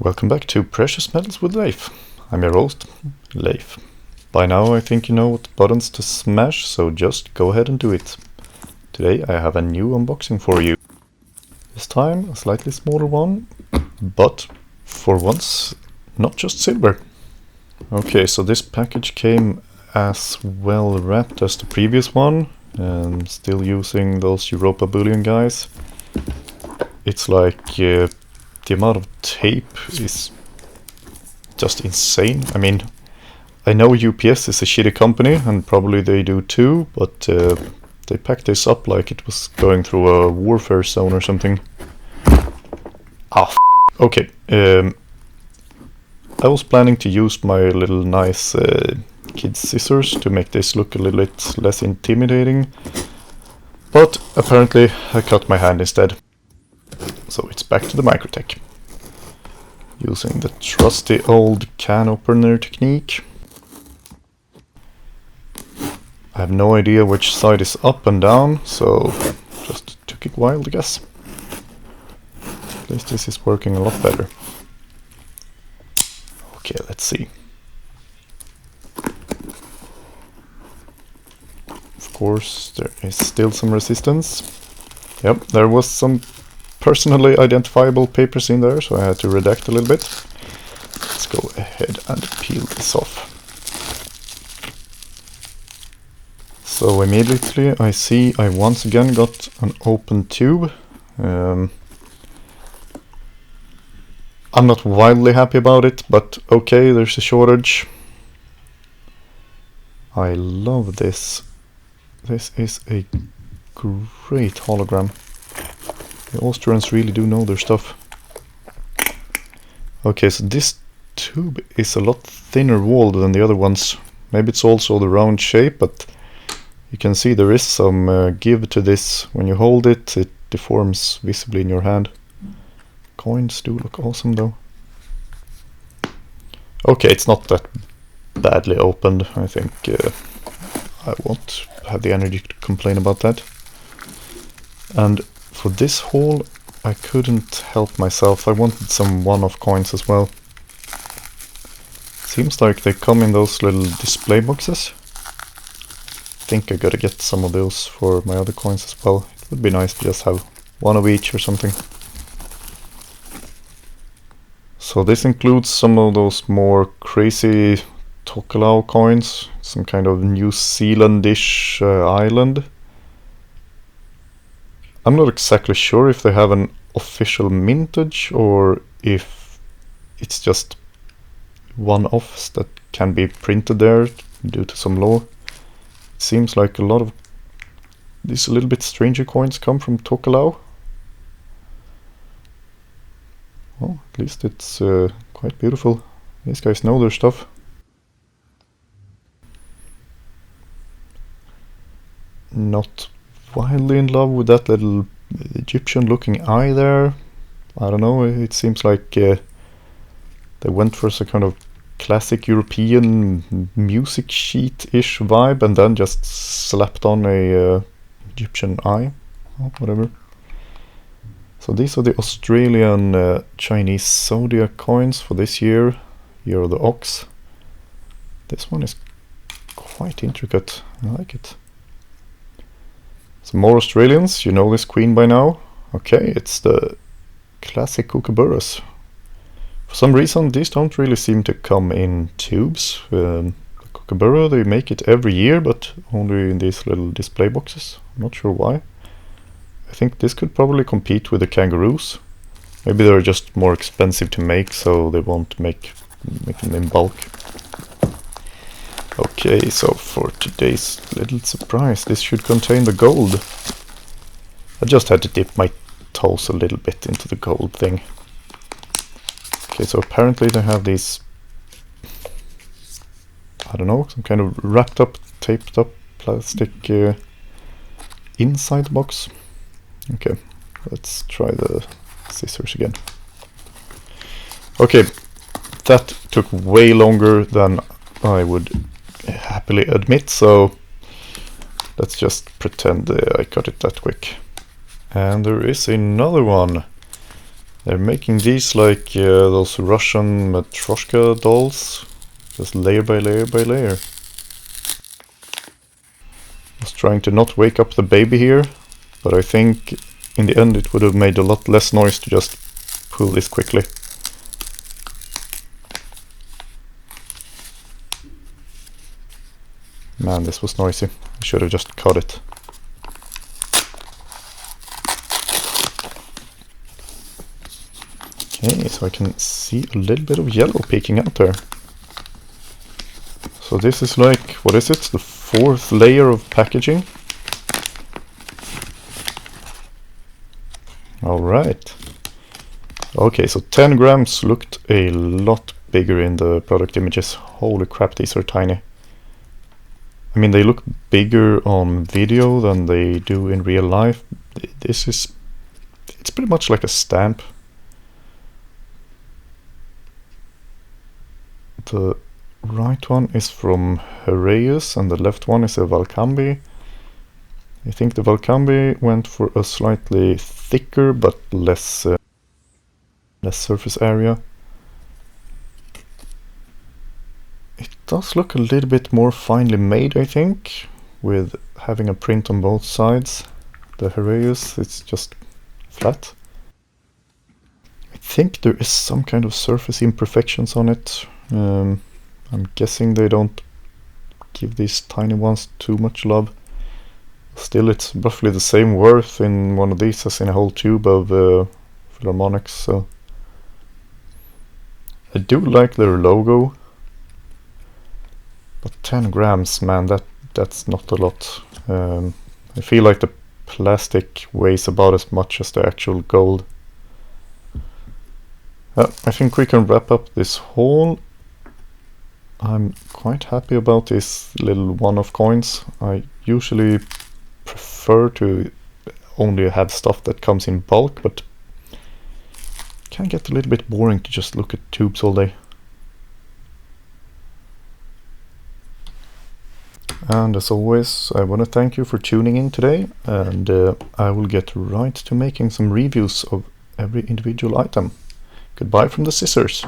Welcome back to Precious Metals with Leif. I'm your host, Leif. By now I think you know what buttons to smash, so just go ahead and do it. Today I have a new unboxing for you. This time a slightly smaller one, but for once not just silver. Okay, so this package came as well wrapped as the previous one. I'm still using those Europa Bullion guys. It's like the amount of tape is just insane. I mean, I know UPS is a shitty company, and probably they do too, but they packed this up like it was going through a warfare zone or something. Okay. I was planning to use my little nice kid scissors to make this look a little bit less intimidating, but apparently I cut my hand instead. So it's back to the Microtech, using the trusty old can opener technique. I have no idea which side is up and down, so just took it wild, I guess. At least this is working a lot better. Okay, let's see. Of course, there is still some resistance. Yep, there was some personally identifiable papers in there, so I had to redact a little bit. Let's go ahead and peel this off. So immediately I see I once again got an open tube. I'm not wildly happy about it, but okay, there's a shortage. I love this. This is a great hologram. The Austrians really do know their stuff. Okay, so this tube is a lot thinner walled than the other ones. Maybe it's also the round shape, but you can see there is some give to this. When you hold it, it deforms visibly in your hand. Coins do look awesome though. Okay, it's not that badly opened. I think I won't have the energy to complain about that. And for this haul, I couldn't help myself. I wanted some one-off coins as well. Seems like they come in those little display boxes. I think I gotta get some of those for my other coins as well. It would be nice to just have one of each or something. So this includes some of those more crazy Tokelau coins, some kind of New Zealandish island. I'm not exactly sure if they have an official mintage or if it's just one-offs that can be printed there due to some law. It seems like a lot of these a little bit stranger coins come from Tokelau. Well, at least it's quite beautiful. These guys know their stuff. Not wildly in love with that little Egyptian looking eye there. I don't know, it seems like they went for some kind of classic European music sheet-ish vibe and then just slapped on a Egyptian eye. Oh, whatever. So these are the Australian Chinese Zodiac coins for this year. Year of the Ox. This one is quite intricate. I like it. Some more Australians, you know this queen by now. Okay, it's the classic Kookaburras. For some reason, these don't really seem to come in tubes. The Kookaburra, they make it every year, but only in these little display boxes. I'm not sure why. I think this could probably compete with the kangaroos. Maybe they're just more expensive to make, so they won't make them in bulk. Okay, so for today's little surprise, this should contain the gold. I just had to dip my toes a little bit into the gold thing. Okay, so apparently they have these, I don't know, some kind of wrapped up, taped up plastic inside the box. Okay, let's try the scissors again. Okay, that took way longer than I would happily admit, so let's just pretend I cut it that quick. And there is another one. They're making these like those Russian Matryoshka dolls, just layer by layer by layer. I was trying to not wake up the baby here, but I think in the end it would have made a lot less noise to just pull this quickly. Man, this was noisy. I should have just cut it. Okay, so I can see a little bit of yellow peeking out there. So this is like, what is it? The fourth layer of packaging. Alright. Okay, so 10 grams looked a lot bigger in the product images. Holy crap, these are tiny. I mean, they look bigger on video than they do in real life. This is... it's pretty much like a stamp. The right one is from Heraeus and the left one is a Valcambi. I think the Valcambi went for a slightly thicker but less surface area. It does look a little bit more finely made, I think, with having a print on both sides. The Heraeus, it's just flat. I think there is some kind of surface imperfections on it. I'm guessing they don't give these tiny ones too much love. Still, it's roughly the same worth in one of these as in a whole tube of Philharmonics, so... I do like their logo, but 10 grams, man, that's not a lot. I feel like the plastic weighs about as much as the actual gold. I think we can wrap up this haul. I'm quite happy about these little one-off coins. I usually prefer to only have stuff that comes in bulk, but it can get a little bit boring to just look at tubes all day. And as always, I want to thank you for tuning in today, and I will get right to making some reviews of every individual item. Goodbye from the scissors.